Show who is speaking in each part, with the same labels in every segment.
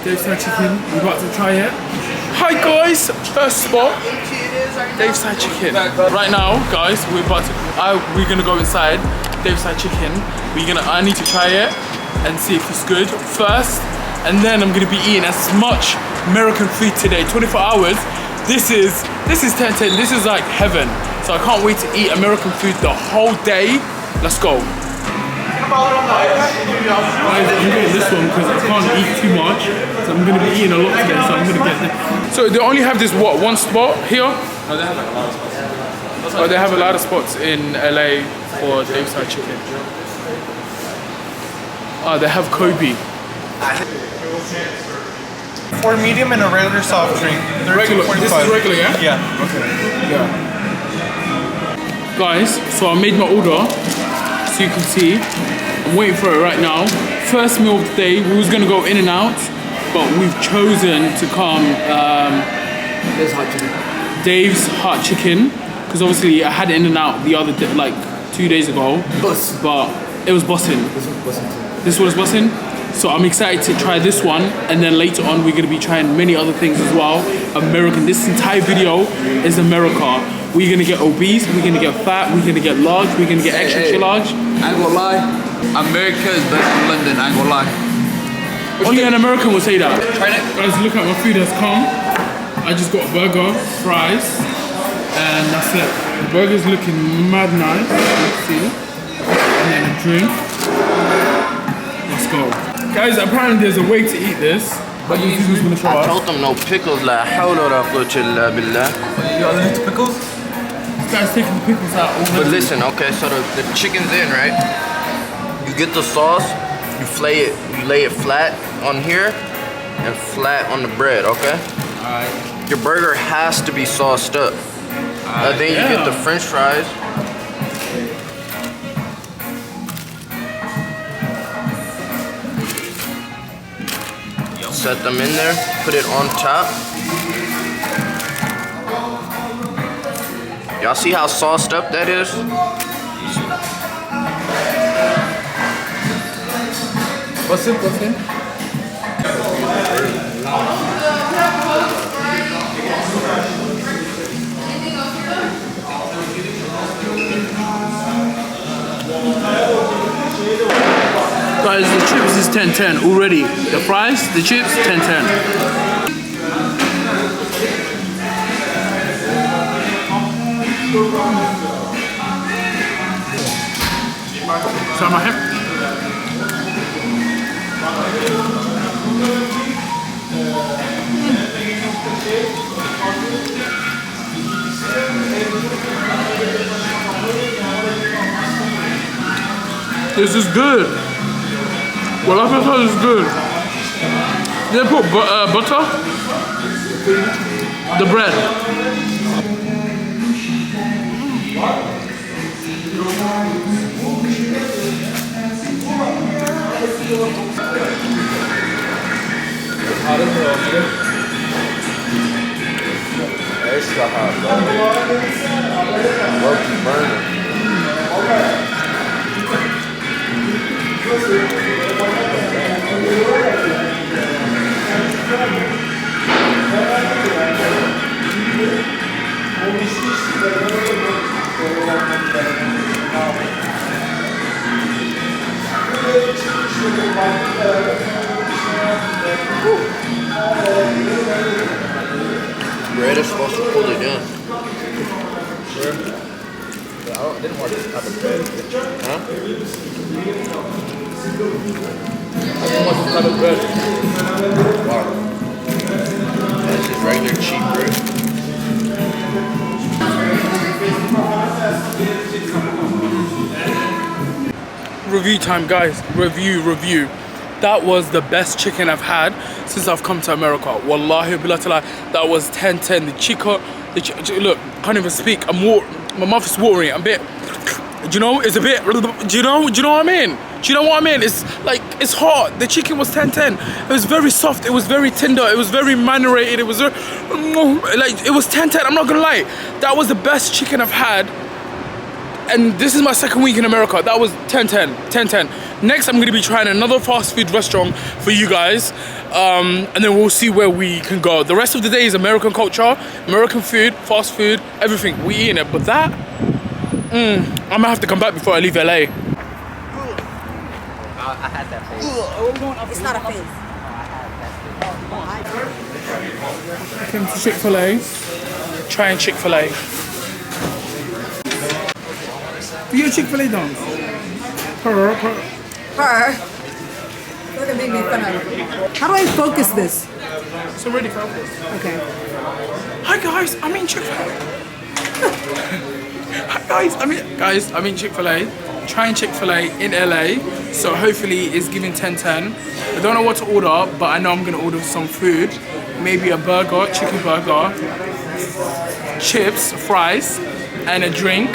Speaker 1: Dave's Fried Chicken. We're about to try it. Hi guys, first spot. Dave's Fried Chicken. Right now, guys, we're gonna go inside. Dave's Fried Chicken. I need to try it and see if it's good first, and then I'm gonna be eating as much American food today. 24 hours. This is 10-10. This is like heaven. So I can't wait to eat American food the whole day. Let's go. I'm getting this one because I can't eat too much, so I'm going to be eating a lot today, so I'm going to get this. So they only have this, what, one spot here?
Speaker 2: No, they have like a lot of spots.
Speaker 1: Oh, they have a lot of spots in LA for Dave's Fried Chicken. Oh, they have Kobe.
Speaker 3: 4 medium and a regular soft drink.
Speaker 1: Regular. This is regular, yeah?
Speaker 3: Yeah.
Speaker 1: Okay. Yeah. Guys, so I made my order, so you can see. I'm waiting for it right now. First meal of the day. We was gonna go in and out, but we've chosen to come Dave's Hot Chicken, because obviously I had in and out the other day, like 2 days ago. But it was bussin'. This was bussin'. So I'm excited to try this one, and then later on we're gonna be trying many other things as well. American. This entire video is America. We're gonna get obese, we're gonna get fat, we're gonna get large, we're gonna get extra large.
Speaker 2: I ain't gonna lie. America is better than London, I ain't gonna lie.
Speaker 1: Only an American will say that.
Speaker 2: Try it.
Speaker 1: Guys, look at my food has come. I just got a burger, fries, and that's it. The burger's looking mad nice, let's see. And then a drink. Let's go. Guys, apparently there's a way to eat this. But you gonna show us.
Speaker 4: I told them no pickles. لا حول ولا قوة إلا بالله.
Speaker 3: You allergic to pickles?
Speaker 1: This guy's taking the pickles out already.
Speaker 4: But listen, okay, so the chicken's in, right? You get the sauce, you lay it flat on here and flat on the bread, okay?
Speaker 2: Alright.
Speaker 4: Your burger has to be sauced up. Then you get the French fries. Set them in there, put it on top. Y'all see how sauced up that is?
Speaker 1: What's it? Guys, the chips is 10-10 already. The fries, the chips, 10-10. سامحك. This is good. Well, I thought this is good. They put butter, the bread.
Speaker 4: Extra hot, bro. Low-key burning. Bread is supposed to pull it in. Sure. I didn't want this type of bread. Huh? I didn't want this type of bread. Wow. This is regular cheap bread.
Speaker 1: Review time, guys. Review. That was the best chicken I've had since I've come to America. Wallahi billah ta'ala, that was 10-10. The chicken, look, can't even speak. My mouth is watering. I'm a bit, do you know, it's a bit, do you know what I mean? Do you know what I mean? It's like, it's hot. The chicken was 10-10. It was very soft. It was very tender. It was very marinated. It was like, it was 10-10. I'm not gonna lie. That was the best chicken I've had and this is my second week in America. That was 10-10, 10-10. Next, I'm gonna be trying another fast food restaurant for you guys, and then we'll see where we can go. The rest of the day is American culture, American food, fast food, everything. We eating it, but that, I'm gonna have to come back before I leave LA.
Speaker 5: I had that face.
Speaker 6: It's not a face.
Speaker 1: Came to Chick-fil-A, trying Chick-fil-A. Do you Chick-fil-A dance?
Speaker 6: Her. Look at me make fun of. How do I focus this?
Speaker 1: It's already focused.
Speaker 6: Okay.
Speaker 1: Hi guys, I'm in Chick-fil-A. Hi guys, I'm in Chick-fil-A. Trying Chick-fil-A in LA. So hopefully it's giving 10-10. I don't know what to order, but I know I'm gonna order some food. Maybe a burger, chicken burger, chips, fries, and a drink,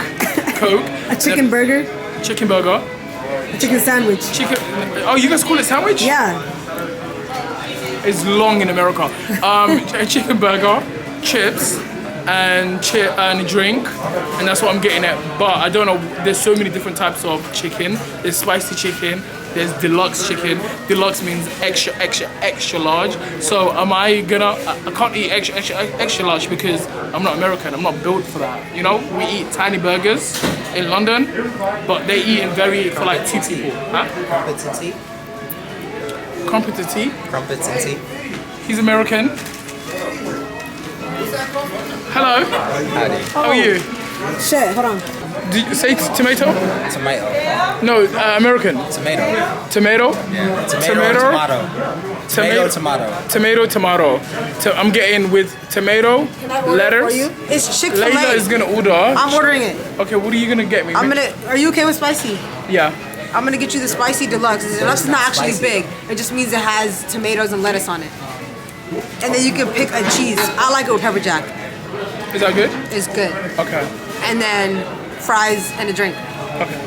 Speaker 1: Coke.
Speaker 6: A chicken burger?
Speaker 1: Chicken burger.
Speaker 6: A chicken sandwich?
Speaker 1: Chicken, oh, you guys call it sandwich?
Speaker 6: Yeah.
Speaker 1: It's long in America. A chicken burger, chips, and a drink, and that's what I'm getting at. But I don't know, there's so many different types of chicken. There's spicy chicken, there's deluxe chicken. Deluxe means extra, extra, extra large. So am I gonna, I can't eat extra, extra, extra large because I'm not American, I'm not built for that. You know, we eat tiny burgers in London, but they eat in for like 2 people. Huh?
Speaker 5: Crumpets and tea.
Speaker 1: Crumpets and tea?
Speaker 5: Crumpets and tea.
Speaker 1: He's American. Hello.
Speaker 5: Howdy.
Speaker 1: How are you?
Speaker 6: Shit, hold on.
Speaker 1: Did you say tomato?
Speaker 5: Tomato.
Speaker 1: No, American.
Speaker 5: Tomato.
Speaker 1: Tomato?
Speaker 5: Yeah.
Speaker 1: Tomato?
Speaker 5: Tomato.
Speaker 1: Tomato. I'm getting with tomato, lettuce.
Speaker 6: For you? It's Chick-fil-A.
Speaker 1: Layla is gonna order.
Speaker 6: I'm ordering it.
Speaker 1: Okay, what are you gonna get me?
Speaker 6: Are you okay with spicy?
Speaker 1: Yeah.
Speaker 6: I'm gonna get you the spicy deluxe. The deluxe is not actually big. It just means it has tomatoes and lettuce on it. And then you can pick a cheese. I like it with pepper jack.
Speaker 1: Is that good?
Speaker 6: It's good.
Speaker 1: Okay.
Speaker 6: And then fries and a drink.
Speaker 1: Okay.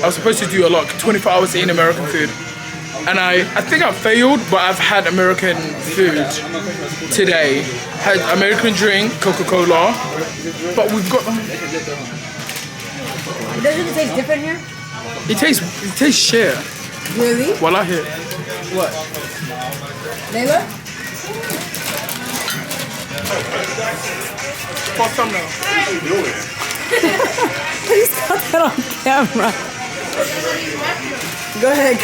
Speaker 1: I was supposed to do a lot, 24 hours eating American food. And I think I failed, but I've had American food today. Had American drink, Coca-Cola, but we've got...
Speaker 6: Doesn't it taste different here?
Speaker 1: It tastes shit.
Speaker 6: Really?
Speaker 1: While I hear. What?
Speaker 6: Layla?
Speaker 1: Fuck them now.
Speaker 6: Please got that on camera. Go ahead.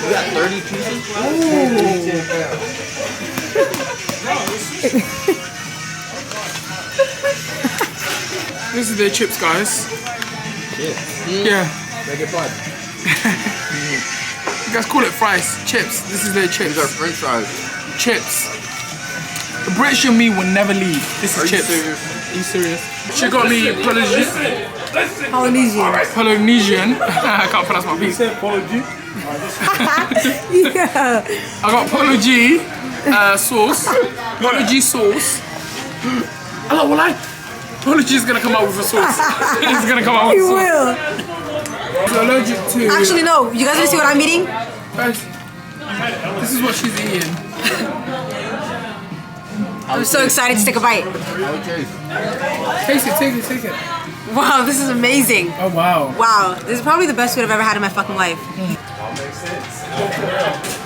Speaker 4: You got 30 pieces?
Speaker 1: This is their chips, guys. Yeah.
Speaker 4: Make it fun.
Speaker 1: You guys call it fries, chips. This is their chips.
Speaker 4: These are French fries.
Speaker 1: Chips. The British and me will never leave. This is chips.
Speaker 4: Serious?
Speaker 1: Are you serious? She got me Polynesian. I can't pronounce my piece.
Speaker 6: Yeah.
Speaker 1: I got Polo G sauce. Polo G sauce. Hello, well, Polo G is gonna come out with a sauce. He's gonna come out with a
Speaker 6: You
Speaker 1: sauce.
Speaker 6: will.
Speaker 1: I'm allergic to.
Speaker 6: Actually, no. You guys wanna see what I'm eating?
Speaker 1: Guys, this is what she's eating.
Speaker 6: I'm so excited to take a bite.
Speaker 1: Taste it, take it.
Speaker 6: Wow, this is amazing.
Speaker 1: Oh wow.
Speaker 6: Wow, this is probably the best food I've ever had in my fucking life.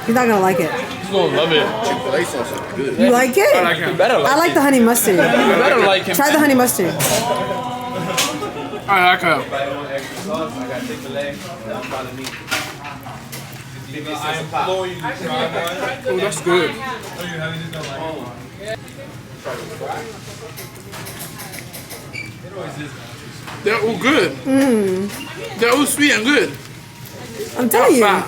Speaker 6: You're not gonna like it.
Speaker 1: He's gonna love it.
Speaker 4: Chick-fil-A sauce is good.
Speaker 6: You like it?
Speaker 1: I like him.
Speaker 6: I like the honey mustard.
Speaker 1: You better like him.
Speaker 6: Try the honey mustard.
Speaker 1: I like her. Oh, that's good. They're all good. They're all sweet and good.
Speaker 6: I'm telling you.
Speaker 1: Fat.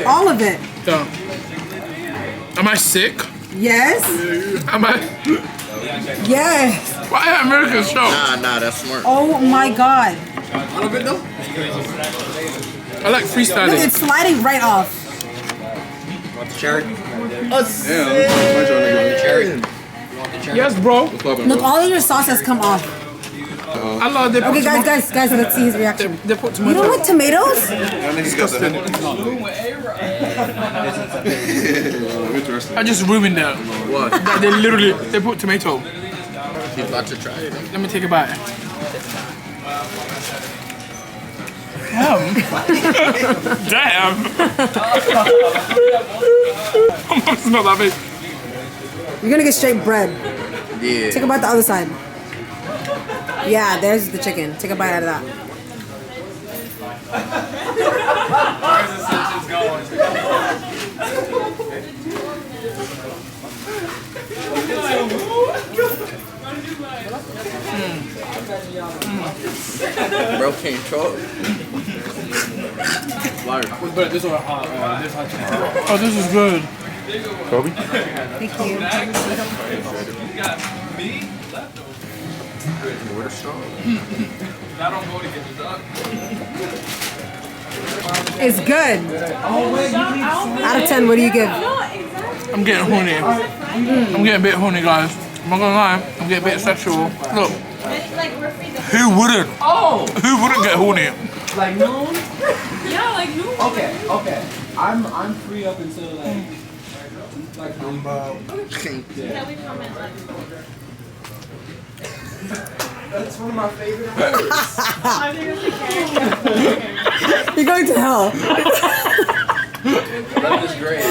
Speaker 6: All of it.
Speaker 1: So, am I sick?
Speaker 6: Yes.
Speaker 1: Am I?
Speaker 6: Yes.
Speaker 1: Why are Americans show?
Speaker 4: Nah, that's smart.
Speaker 6: Oh my god.
Speaker 4: All of it though?
Speaker 1: I like
Speaker 6: Look,
Speaker 1: freestyling.
Speaker 6: it's sliding right off.
Speaker 5: Cherry.
Speaker 4: Cherry.
Speaker 1: Yes, bro.
Speaker 6: Look, all of your sauce has come off.
Speaker 1: I love they put
Speaker 6: Okay, guys, let's see his reaction.
Speaker 1: They put
Speaker 6: You
Speaker 1: tomato.
Speaker 6: don't like tomatoes?
Speaker 1: I just ruined that.
Speaker 4: What?
Speaker 1: That they put tomato.
Speaker 4: He's about to try it.
Speaker 1: Let me take a bite. Damn. Damn. It's not that big.
Speaker 6: You're gonna get straight bread.
Speaker 4: Yeah.
Speaker 6: Take a bite the other side. Yeah, there's the chicken. Take a bite out of that.
Speaker 4: Bro can't talk.
Speaker 1: Oh, this is good.
Speaker 6: Thank you. It's good. Out of 10, what do you give?
Speaker 1: I'm getting horny. I'm getting a bit horny, guys. I'm not gonna lie. I'm getting a bit sexual. Look. Who wouldn't? Oh! Who wouldn't get horny?
Speaker 7: Like noon?
Speaker 8: Yeah, like noon.
Speaker 7: Okay. I'm free up until like
Speaker 8: Can we comment like
Speaker 7: that's one of my favorite words.
Speaker 8: I think it's okay.
Speaker 6: You're going to hell.
Speaker 4: That is great.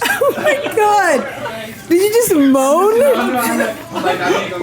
Speaker 6: Oh my god. Did you just moan?
Speaker 7: Like I think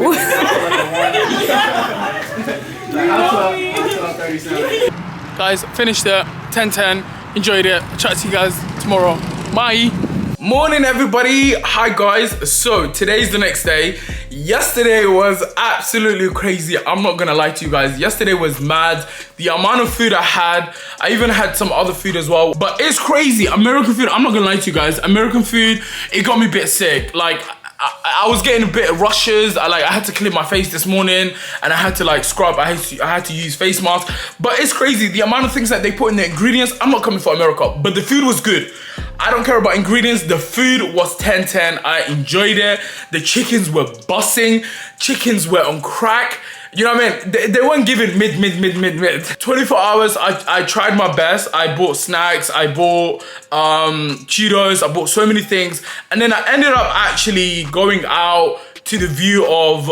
Speaker 7: I'm 37.
Speaker 1: Guys, finished it. 10-10. Enjoyed it. Chat to you guys tomorrow. Bye. Morning, everybody. Hi, guys. So today's the next day. Yesterday was absolutely crazy. I'm not gonna lie to you guys. Yesterday was mad. The amount of food I had. I even had some other food as well. But it's crazy. American food, I'm not gonna lie to you guys. American food, it got me a bit sick. Like, I was getting a bit of rushes. I had to clean my face this morning and I had to like scrub. I had to use face masks. But it's crazy. The amount of things that they put in the ingredients. I'm not coming for America, but the food was good. I don't care about ingredients. The food was 10-10. I enjoyed it. The chickens were bussing. Chickens were on crack. You know what I mean? They weren't giving mid. 24 hours, I tried my best. I bought snacks, I bought Cheetos, I bought so many things. And then I ended up actually going out to the view of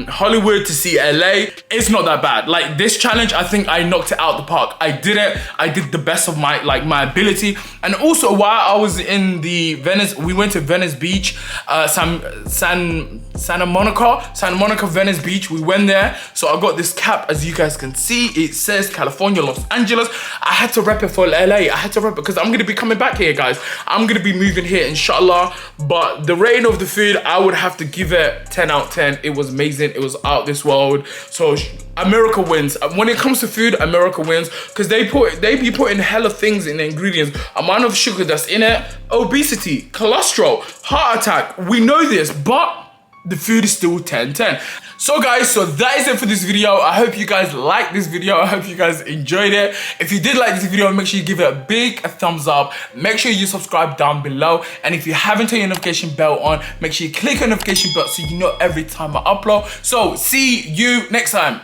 Speaker 1: Hollywood to see LA. It's not that bad. Like this challenge, I think I knocked it out the park. I did it. I did the best of my ability. And also while I was in the Venice, we went to Venice Beach, Santa Monica, Venice Beach. We went there. So I got this cap, as you guys can see. It says California, Los Angeles. I had to rep it for LA. I had to rep it because I'm gonna be coming back here, guys. I'm gonna be moving here, inshallah. But the rating of the food, I would have to give it 10 out of 10. It was amazing. It was out this world. So America wins. When it comes to food, America wins because they be putting hella things in the ingredients. Amount of sugar that's in it, obesity, cholesterol, heart attack. We know this, but the food is still 10-10. So guys, so that is it for this video. I hope you guys liked this video. I hope you guys enjoyed it. If you did like this video, make sure you give it a big thumbs up. Make sure you subscribe down below. And if you haven't turned your notification bell on, make sure you click on the notification bell so you know every time I upload. So see you next time.